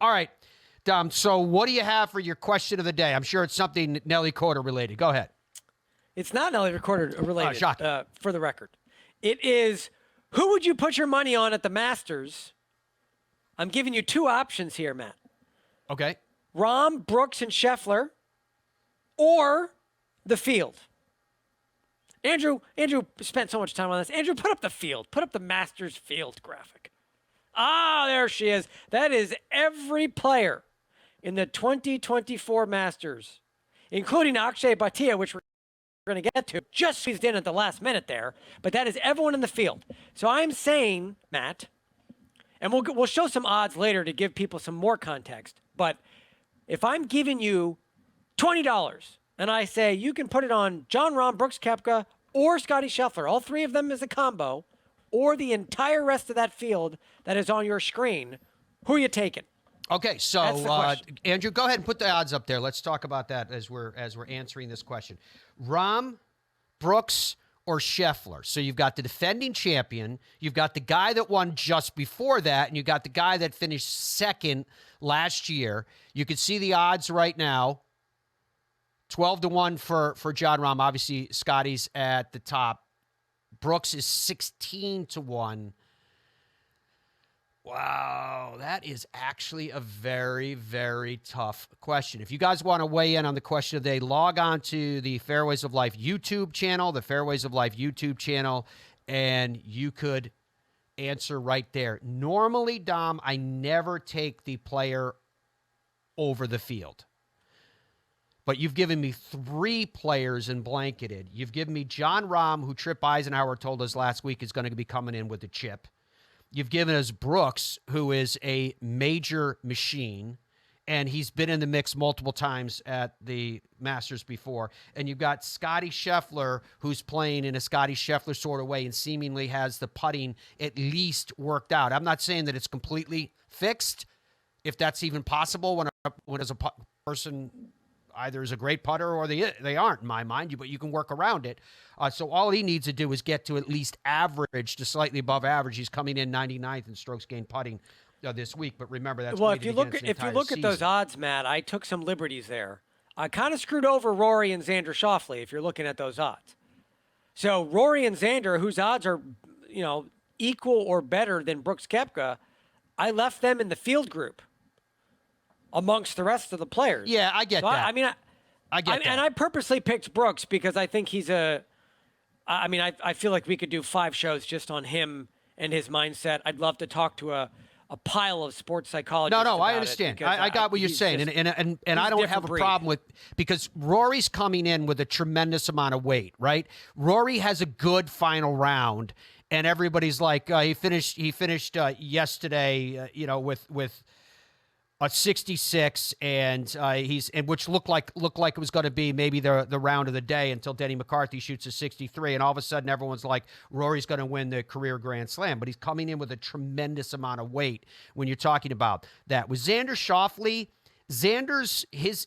All right, Dom, so what do you have for your question of the day? I'm sure it's something Nelly Corder related. Go ahead. It's not Nelly Corder related, shocking. for the record. It is, who would you put your money on at the Masters? I'm giving you two options here, Matt. Okay. Rahm, Brooks, and Scheffler, or the field. Andrew spent so much time on this. Andrew, put up the field. Put up the Masters field graphic. Ah, there she is. That is every player in the 2024 Masters, including Akshay Bhatia, which we're going to get to, just squeezed in at the last minute there. But that is everyone in the field. So I'm saying, Matt, and we'll show some odds later to give people some more context, but if I'm giving you $20 and I say you can put it on Jon Rahm, Brooks Koepka, or Scottie Scheffler, all three of them as a combo, or the entire rest of that field that is on your screen, who are you taking? Okay, so Andrew, go ahead and put the odds up there. Let's talk about that as we're answering this question. Rahm, Brooks, or Scheffler. So you've got the defending champion, you've got the guy that won just before that, and you got the guy that finished second last year. You can see the odds right now. 12-1 for Jon Rahm. Obviously, Scottie's at the top. Brooks is 16-1. Wow, that is actually a very, very tough question. If you guys want to weigh in on the question of the day, log on to the Fairways of Life YouTube channel, and you could answer right there. Normally, Dom, I never take the player over the field. But you've given me three players in blanketed. You've given me Jon Rahm, who Tripp Eisenhower told us last week is going to be coming in with a chip. You've given us Brooks, who is a major machine, and he's been in the mix multiple times at the Masters before. And you've got Scottie Scheffler, who's playing in a Scottie Scheffler sort of way and seemingly has the putting at least worked out. I'm not saying that it's completely fixed, if that's even possible when as a person either is a great putter or they aren't, in my mind, but you can work around it. So all he needs to do is get to at least average to slightly above average. He's coming in 99th in strokes gained putting this week. But remember, that's if you look at those odds, Matt, I took some liberties there. I kind of screwed over Rory and Xander Schauffele if you're looking at those odds. So Rory and Xander, whose odds are equal or better than Brooks Koepka, I left them in the field group amongst the rest of the players. Yeah, I get that. I get that. And I purposely picked Brooks because I think he's I feel like we could do 5 shows just on him and his mindset. I'd love to talk to a pile of sports psychologists. No, I understand. I got what you're saying. And I don't have a problem with, because Rory's coming in with a tremendous amount of weight, right? Rory has a good final round, and everybody's like, he finished yesterday, with a 66, and which looked like it was going to be maybe the round of the day until Denny McCarthy shoots a 63, and all of a sudden everyone's like, Rory's going to win the career Grand Slam, but he's coming in with a tremendous amount of weight when you're talking about that. With Xander Schauffele,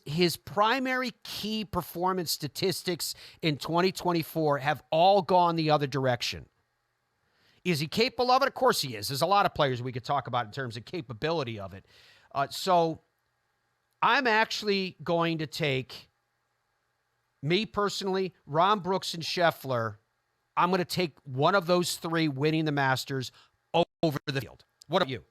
his primary key performance statistics in 2024 have all gone the other direction. Is he capable of it? Of course he is. There's a lot of players we could talk about in terms of capability of it. So I'm actually going to take, me personally, Rahm, Brooks, and Scheffler. I'm going to take one of those three winning the Masters over the field. What about you?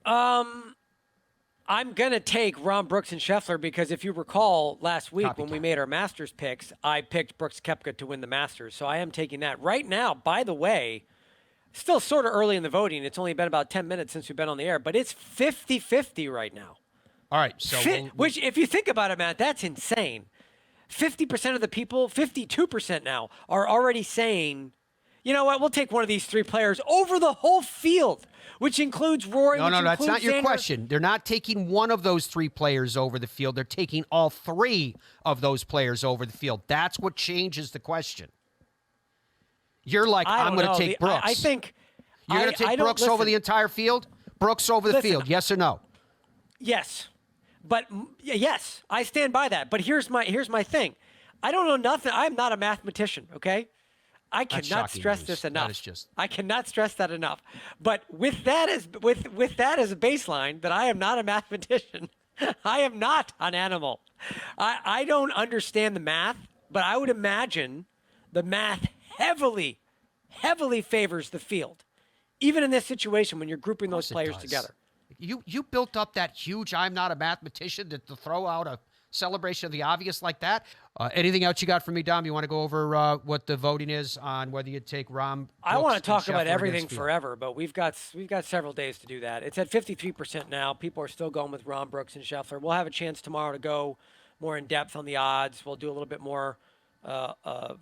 I'm going to take Rahm, Brooks, and Scheffler because if you recall last week when we made our Masters picks, I picked Brooks Koepka to win the Masters. So I am taking that. Right now, by the way, still sort of early in the voting. It's only been about 10 minutes since we've been on the air, but it's 50-50 right now. All right. So which, if you think about it, Matt, that's insane. 50% of the people, 52% now, are already saying, you know what, we'll take one of these three players over the whole field, which includes Rory. No, that's not your question. They're not taking one of those three players over the field. They're taking all three of those players over the field. That's what changes the question. You're like, I'm going to take Brooks. I think you're going to take Brooks over the entire field? Brooks over the field, yes or no? Yes. But yes, I stand by that. But here's my thing. I don't know nothing. I'm not a mathematician, okay? I That's cannot shocking stress news. this enough. That is just. I cannot stress that enough. But with that as with that as a baseline, that I am not a mathematician. I am not an animal. I don't understand the math, but I would imagine the math heavily favors the field, even in this situation when you're grouping those players together. You built up that huge "I'm not a mathematician" to throw out a celebration of the obvious like that. Anything else you got for me, Dom? You want to go over what the voting is on whether you take Rahm? I want to Brooks, talk about Scheffler everything against Field? forever, but we've got several days to do that. It's at 53% now. People are still going with Rahm, Brooks, and Scheffler. We'll have a chance tomorrow to go more in depth on the odds. We'll do a little bit more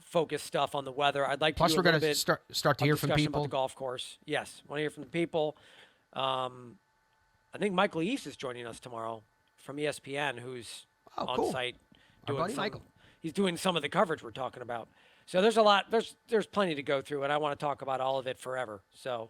focused stuff on the weather. I'd like to Plus, do we're going to to start to hear from discussion people about the golf course. Yes, want to hear from the people. I think Michael East is joining us tomorrow from ESPN, who's on cool. site Our doing buddy Michael. He's doing some of the coverage we're talking about. So there's a lot. There's plenty to go through, and I want to talk about all of it forever. So